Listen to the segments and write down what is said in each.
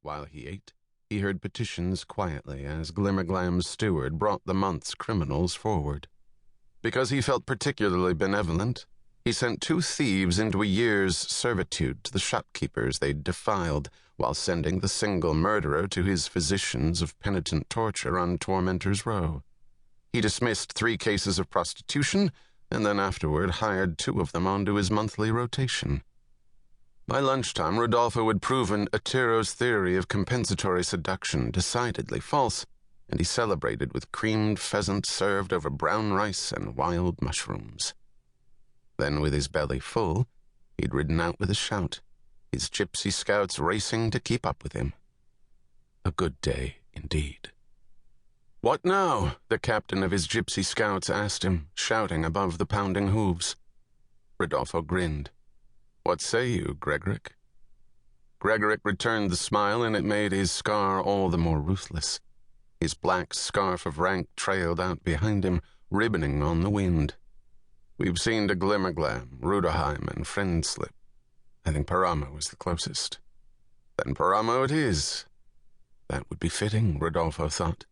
While he ate, he heard petitions quietly as Glimmerglam's steward brought the month's criminals forward. Because he felt particularly benevolent, he sent 2 thieves into a year's servitude to the shopkeepers they'd defiled, while sending the single murderer to his physicians of penitent torture on Tormentor's Row. He dismissed 3 cases of prostitution, and then afterward hired 2 of them onto his monthly rotation. By lunchtime, Rudolfo had proven Atero's theory of compensatory seduction decidedly false, and he celebrated with creamed pheasant served over brown rice and wild mushrooms. Then, with his belly full, he'd ridden out with a shout, his gypsy scouts racing to keep up with him. A good day, indeed. "What now?" the captain of his gypsy scouts asked him, shouting above the pounding hooves. Rudolfo grinned. "What say you, Gregoric?" Gregoric returned the smile, and it made his scar all the more ruthless. His black scarf of rank trailed out behind him, ribboning on the wind. "We've seen to Glimmerglam, Rudolheim, and Friendslip. I think Paramo is the closest." "Then Paramo it is." That would be fitting, Rudolfo thought.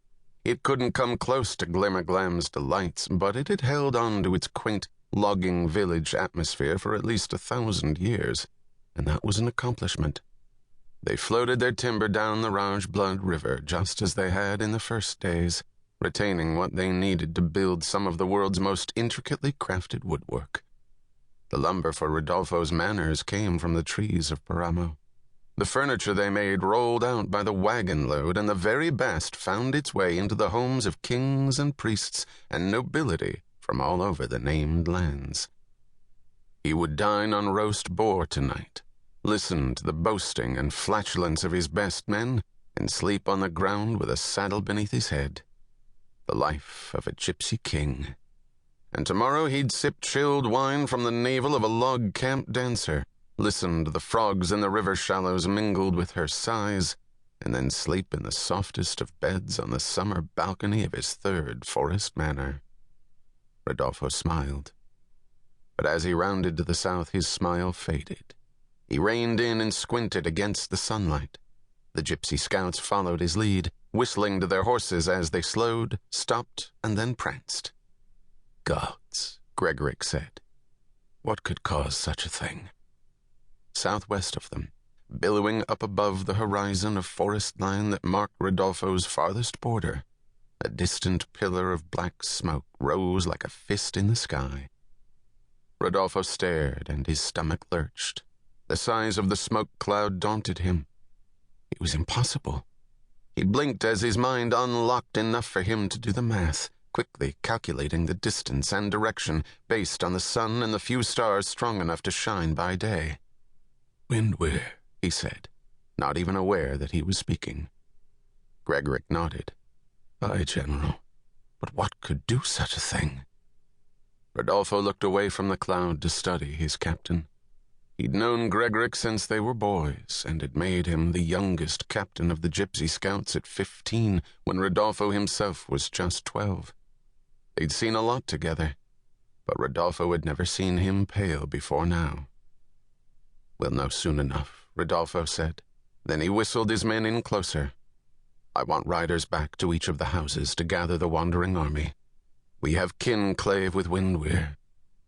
It couldn't come close to Glimmerglam's delights, but it had held on to its quaint logging village atmosphere for at least 1,000 years, and that was an accomplishment. They floated their timber down the Rajblood River just as they had in the first days, retaining what they needed to build some of the world's most intricately crafted woodwork. The lumber for Rudolfo's manors came from the trees of Paramo. The furniture they made rolled out by the wagon load, and the very best found its way into the homes of kings and priests and nobility from all over the named lands. He would dine on roast boar tonight, listen to the boasting and flatulence of his best men, and sleep on the ground with a saddle beneath his head. The life of a gypsy king. And tomorrow he'd sip chilled wine from the navel of a log camp dancer, listen to the frogs in the river shallows mingled with her sighs, and then sleep in the softest of beds on the summer balcony of his 3rd forest manor. Rudolfo smiled. But as he rounded to the south, his smile faded. He reined in and squinted against the sunlight. The gypsy scouts followed his lead, whistling to their horses as they slowed, stopped, and then pranced. "Gods," Gregoric said. "What could cause such a thing?" Southwest of them, billowing up above the horizon of forest line that marked Rudolfo's farthest border, a distant pillar of black smoke rose like a fist in the sky. Rudolfo stared, and his stomach lurched. The size of the smoke cloud daunted him. It was impossible. He blinked as his mind unlocked enough for him to do the math, quickly calculating the distance and direction based on the sun and the few stars strong enough to shine by day. "Windwir," he said, not even aware that he was speaking. Gregoric nodded. "Aye, General, but what could do such a thing?" Rudolfo looked away from the cloud to study his captain. He'd known Gregoric since they were boys, and had made him the youngest captain of the Gypsy Scouts at 15, when Rudolfo himself was just 12. They'd seen a lot together, but Rudolfo had never seen him pale before now. "We'll know soon enough," Rudolfo said. Then he whistled his men in closer. "I want riders back to each of the houses to gather the wandering army. We have kin-clave with Windwir.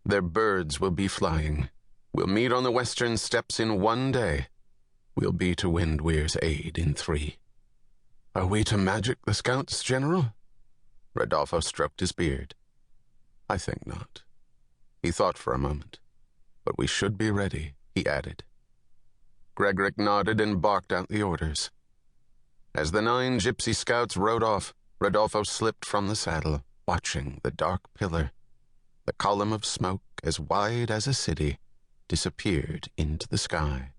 Their birds will be flying. We'll meet on the western steppes in 1 day. We'll be to Windwir's aid in 3. "Are we to magic the scouts, General?" Rudolfo stroked his beard. "I think not." He thought for a moment. "But we should be ready," he added. Gregoric nodded and barked out the orders. As the 9 gypsy scouts rode off, Rudolfo slipped from the saddle, watching the dark pillar. The column of smoke, as wide as a city, disappeared into the sky.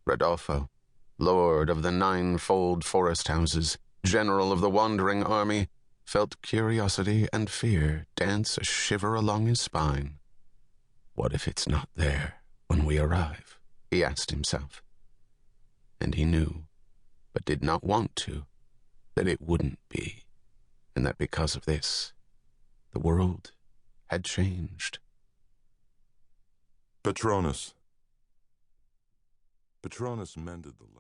Rudolfo, lord of the 9-fold forest houses, general of the wandering army, felt curiosity and fear dance a shiver along his spine. What if it's not there when we arrive? He asked himself. And he knew, but did not want to, that it wouldn't be, and that because of this, the world had changed. Patronus mended the land.